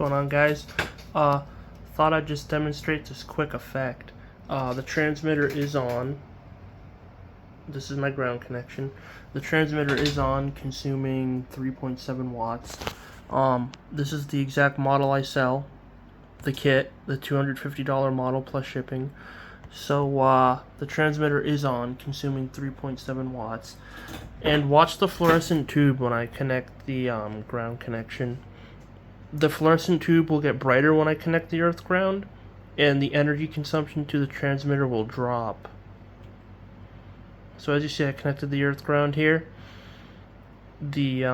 going on, guys? Thought I'd just demonstrate this quick effect. The transmitter is on. This is my ground connection. The transmitter is on, consuming 3.7 watts. This is the exact model I sell. The kit, the $250 model plus shipping. So the transmitter is on, consuming 3.7 watts. And watch the fluorescent tube when I connect the ground connection. The fluorescent tube will get brighter when I connect the earth ground, and the energy consumption to the transmitter will drop. So as you see, I connected the earth ground here. The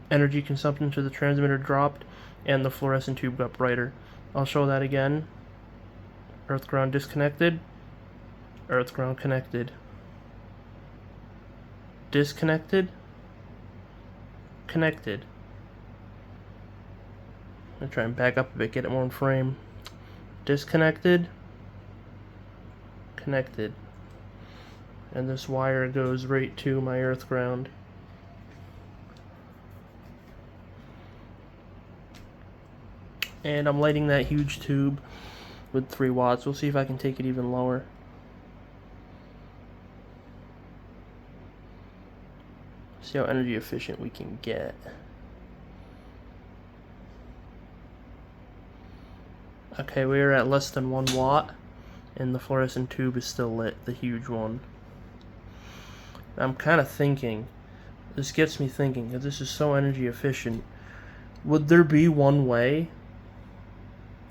energy consumption to the transmitter dropped, and the fluorescent tube got brighter. I'll show that again. Earth ground disconnected. Earth ground connected. Disconnected. Connected. I'm gonna try and back up a bit, get it more in frame. Disconnected. Connected. And this wire goes right to my earth ground. And I'm lighting that huge tube with 3 watts. We'll see if I can take it even lower. See how energy efficient we can get. Okay, we are at less than 1 watt, and the fluorescent tube is still lit, the huge one. I'm kind of thinking, this gets me thinking, because this is so energy efficient, would there be one way,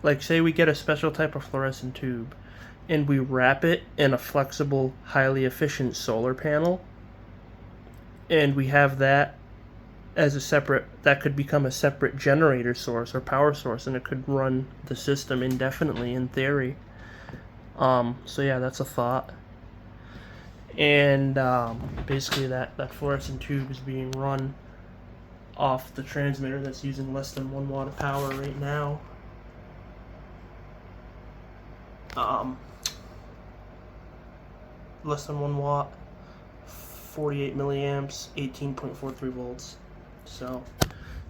like say we get a special type of fluorescent tube, and we wrap it in a flexible, highly efficient solar panel, and we have that as a separate, that could become a separate generator source or power source, and it could run the system indefinitely in theory. So yeah, that's a thought. And basically that fluorescent tube is being run off the transmitter that's using less than 1 watt of power right now. Less than 1 watt, 48 milliamps, 18.43 volts. So,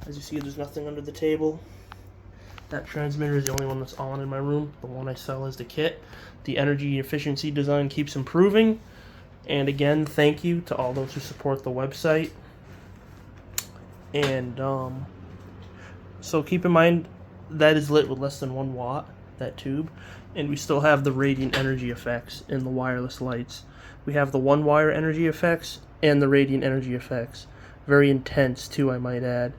as you see, there's nothing under the table. That transmitter is the only one that's on in my room. The one I sell is the kit. The energy efficiency design keeps improving. And again, thank you to all those who support the website. And so keep in mind, that is lit with less than 1 watt, that tube. And we still have the radiant energy effects in the wireless lights. We have the 1-wire energy effects and the radiant energy effects. Very intense too, I might add.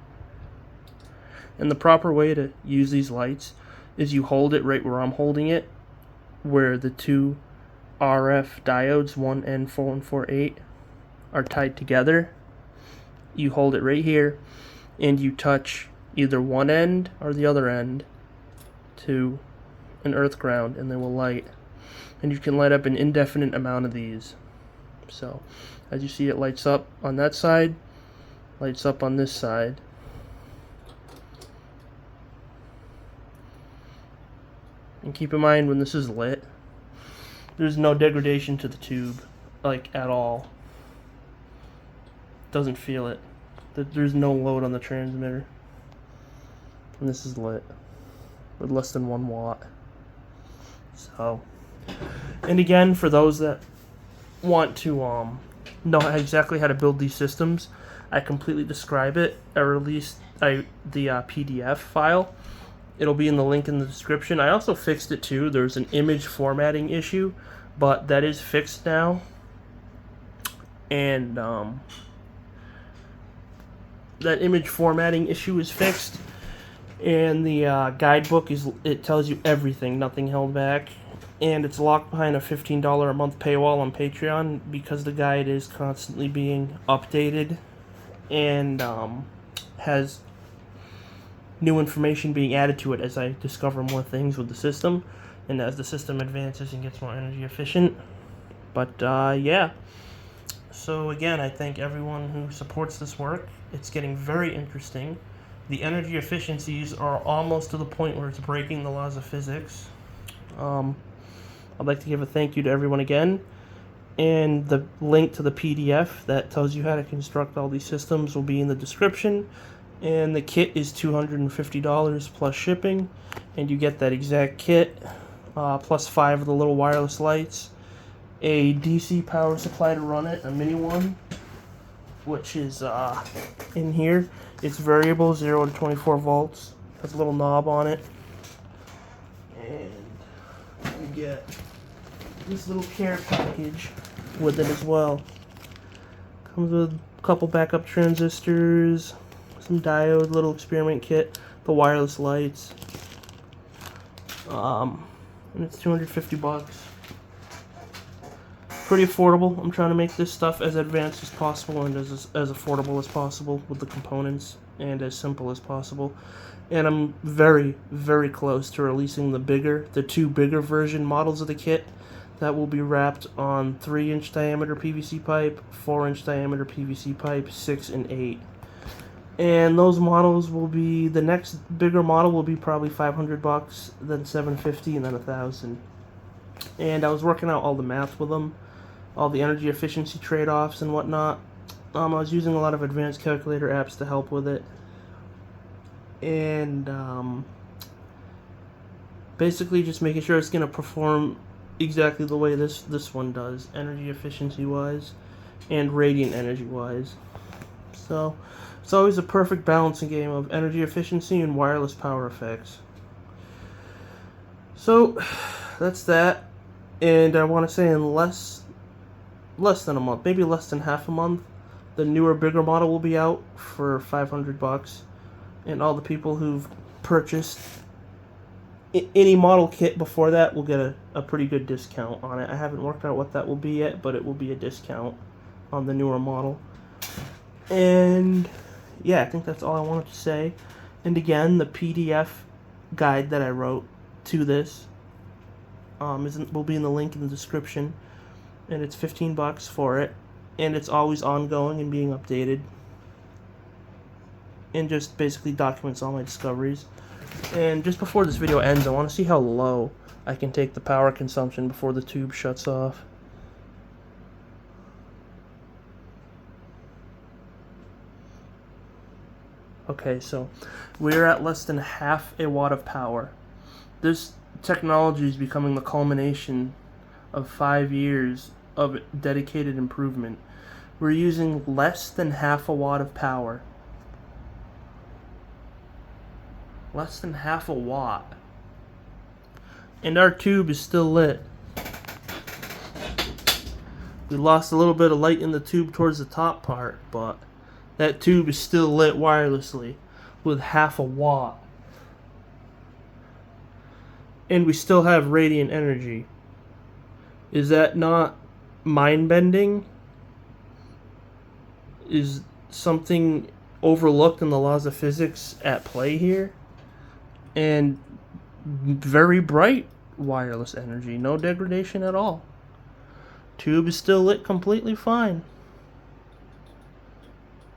And the proper way to use these lights is you hold it right where I'm holding it, where the 2 RF diodes, 1N4 and 4.8, are tied together. You hold it right here, and you touch either one end or the other end to an earth ground, and they will light. And you can light up an indefinite amount of these. So, as you see, it lights up on that side, lights up on this side. And keep in mind, when this is lit, there's no degradation to the tube, like, at all. Doesn't feel it. There's no load on the transmitter. And this is lit with less than 1 watt. So, and again, for those that want to know exactly how to build these systems, I completely describe it. I released the PDF file. It'll be in the link in the description. I also fixed it too. There's an image formatting issue, but that is fixed now. And that image formatting issue is fixed. And the guidebook it tells you everything, nothing held back. And it's locked behind a $15 a month paywall on Patreon because the guide is constantly being updated and has new information being added to it as I discover more things with the system and as the system advances and gets more energy efficient. But yeah, so again, I thank everyone who supports this work. It's getting very interesting. The energy efficiencies are almost to the point where it's breaking the laws of physics. I'd like to give a thank you to everyone again, and the link to the PDF that tells you how to construct all these systems will be in the description. And the kit is $250 plus shipping, and you get that exact kit, plus 5 of the little wireless lights, a DC power supply to run it, a mini one, which is in here. It's variable, 0 to 24 volts. Has a little knob on it. And you get this little care package with it as well. Comes with a couple backup transistors, some diode, little experiment kit, the wireless lights. And it's $250. Pretty affordable. I'm trying to make this stuff as advanced as possible and as affordable as possible with the components, and as simple as possible. And I'm very, very close to releasing the two bigger version models of the kit that will be wrapped on 3-inch diameter PVC pipe, 4-inch diameter PVC pipe, 6 and 8. And those models will be, the next bigger model will be probably $500, then $750, and then $1,000. And I was working out all the math with them, all the energy efficiency trade-offs and whatnot. I was using a lot of advanced calculator apps to help with it. And basically just making sure it's going to perform exactly the way this one does, energy efficiency wise and radiant energy wise. So it's always a perfect balancing game of energy efficiency and wireless power effects. So that's that. And I want to say in less than a month, maybe less than half a month, the newer, bigger model will be out for $500. And all the people who've purchased any model kit before that will get a pretty good discount on it. I haven't worked out what that will be yet, but it will be a discount on the newer model. And yeah, I think that's all I wanted to say. And again, the PDF guide that I wrote to this will be in the link in the description, and it's $15 for it, and it's always ongoing and being updated, and just basically documents all my discoveries. And just before this video ends, I want to see how low I can take the power consumption before the tube shuts off. Okay, so we're at less than half a watt of power. This technology is becoming the culmination of 5 years of dedicated improvement. We're using less than half a watt of power. Less than half a watt. And our tube is still lit. We lost a little bit of light in the tube towards the top part, but that tube is still lit wirelessly with half a watt. And we still have radiant energy. Is that not mind-bending? Is something overlooked in the laws of physics at play here? And very bright wireless energy, no degradation at all. Tube is still lit completely fine.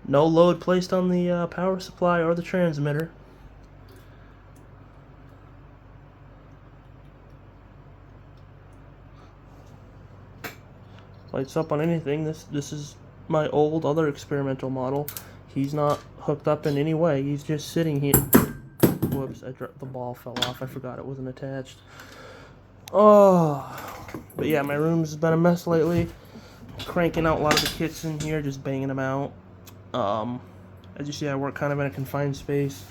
No load placed on the power supply or the transmitter. Lights up on anything. This is my old other experimental model. He's not hooked up in any way. He's just sitting here. Whoops, the ball fell off. I forgot it wasn't attached. Oh, but yeah, my room's been a mess lately. Cranking out a lot of the kits in here, just banging them out. As you see, I work kind of in a confined space.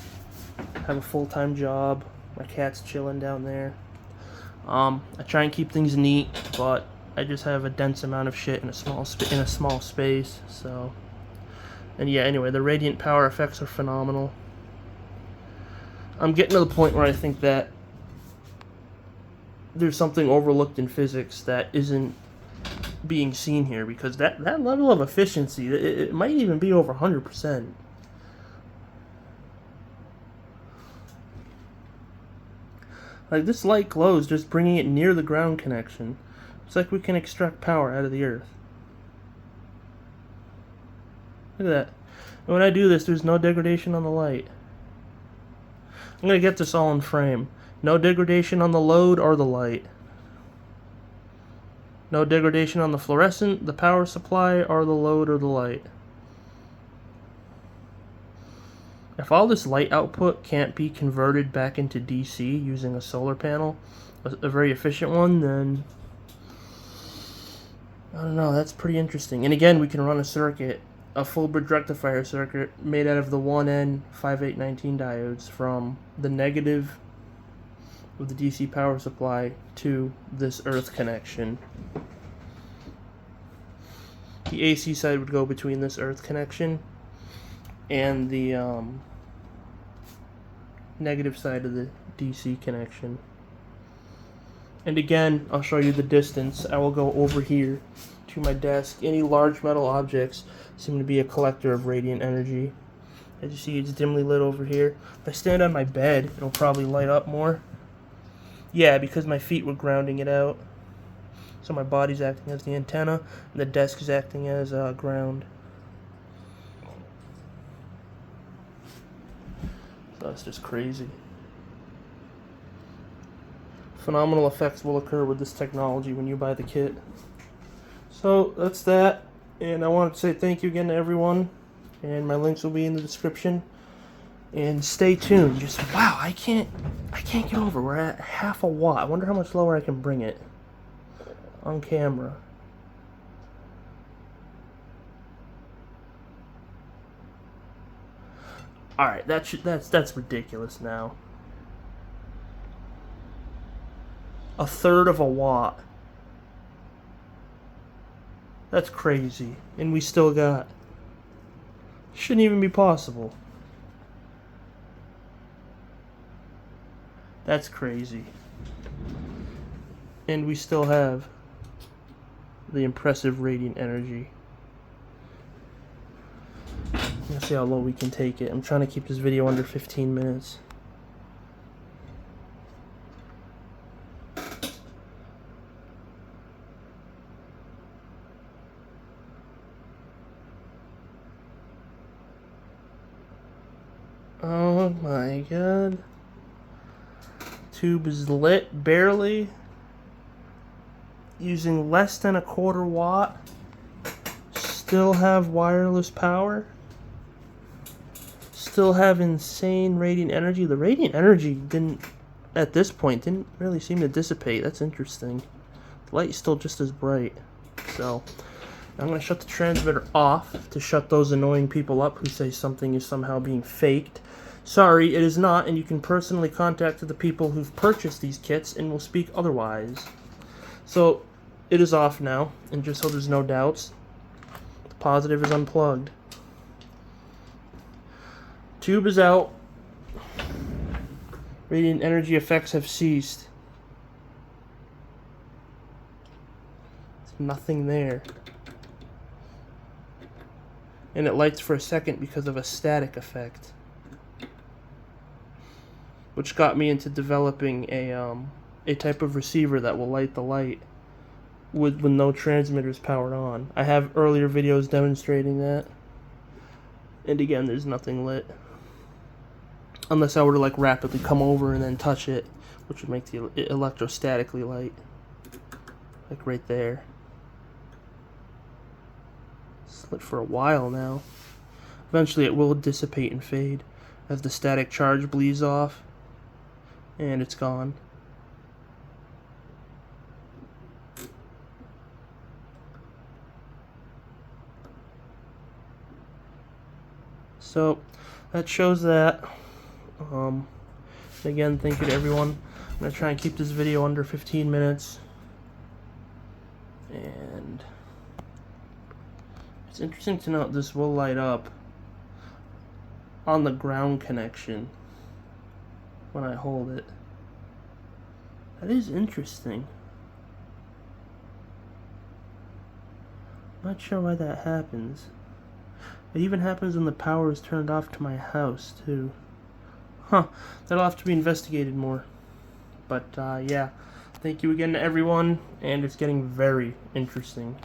Have a full-time job. My cat's chilling down there. I try and keep things neat, but I just have a dense amount of shit in a small space. So, and yeah, anyway, the radiant power effects are phenomenal. I'm getting to the point where I think that there's something overlooked in physics that isn't being seen here, because that level of efficiency, it might even be over 100%. Like, this light glows just bringing it near the ground connection. It's like we can extract power out of the earth. Look at that. And when I do this, there's no degradation on the light. I'm going to get this all in frame. No degradation on the load or the light. No degradation on the fluorescent, the power supply, or the load or the light. If all this light output can't be converted back into DC using a solar panel, a very efficient one, then I don't know, that's pretty interesting. And again, we can run a circuit, a full bridge rectifier circuit made out of the 1N5819 diodes from the negative of the DC power supply to this earth connection. The AC side would go between this earth connection and the negative side of the DC connection. And again, I'll show you the distance. I will go over here to my desk. Any large metal objects seem to be a collector of radiant energy. As you see, it's dimly lit over here. If I stand on my bed, it'll probably light up more. Yeah, because my feet were grounding it out. So my body's acting as the antenna, and the desk is acting as ground. So that's just crazy. Phenomenal effects will occur with this technology when you buy the kit. So that's that, and I want to say thank you again to everyone, and my links will be in the description. And stay tuned. Just wow, I can't get over. We're at half a watt. I wonder how much lower I can bring it on camera. All right, that's ridiculous now. A third of a watt. That's crazy. And we still got... Shouldn't even be possible. That's crazy. And we still have the impressive radiant energy. Let's see how low we can take it. I'm trying to keep this video under 15 minutes. Oh my god. Tube is lit barely. Using less than a quarter watt. Still have wireless power. Still have insane radiant energy. The radiant energy at this point didn't really seem to dissipate. That's interesting. The light is still just as bright. So I'm going to shut the transmitter off to shut those annoying people up who say something is somehow being faked. Sorry, it is not, and you can personally contact the people who've purchased these kits and will speak otherwise. So it is off now, and just so there's no doubts, the positive is unplugged. Tube is out. Radiant energy effects have ceased. There's nothing there. And it lights for a second because of a static effect, which got me into developing a type of receiver that will light the light with no transmitters powered on. I have earlier videos demonstrating that. And again, there's nothing lit. Unless I were to like rapidly come over and then touch it, which would make it electrostatically light. Like right there. It's lit for a while now. Eventually it will dissipate and fade as the static charge bleeds off. And it's gone. So that shows that. Again, thank you to everyone. I'm going to try and keep this video under 15 minutes. And it's interesting to note this will light up on the ground connection when I hold it. That is interesting. I'm not sure why that happens. It even happens when the power is turned off to my house, too. Huh, that'll have to be investigated more. But, yeah, thank you again to everyone, and it's getting very interesting.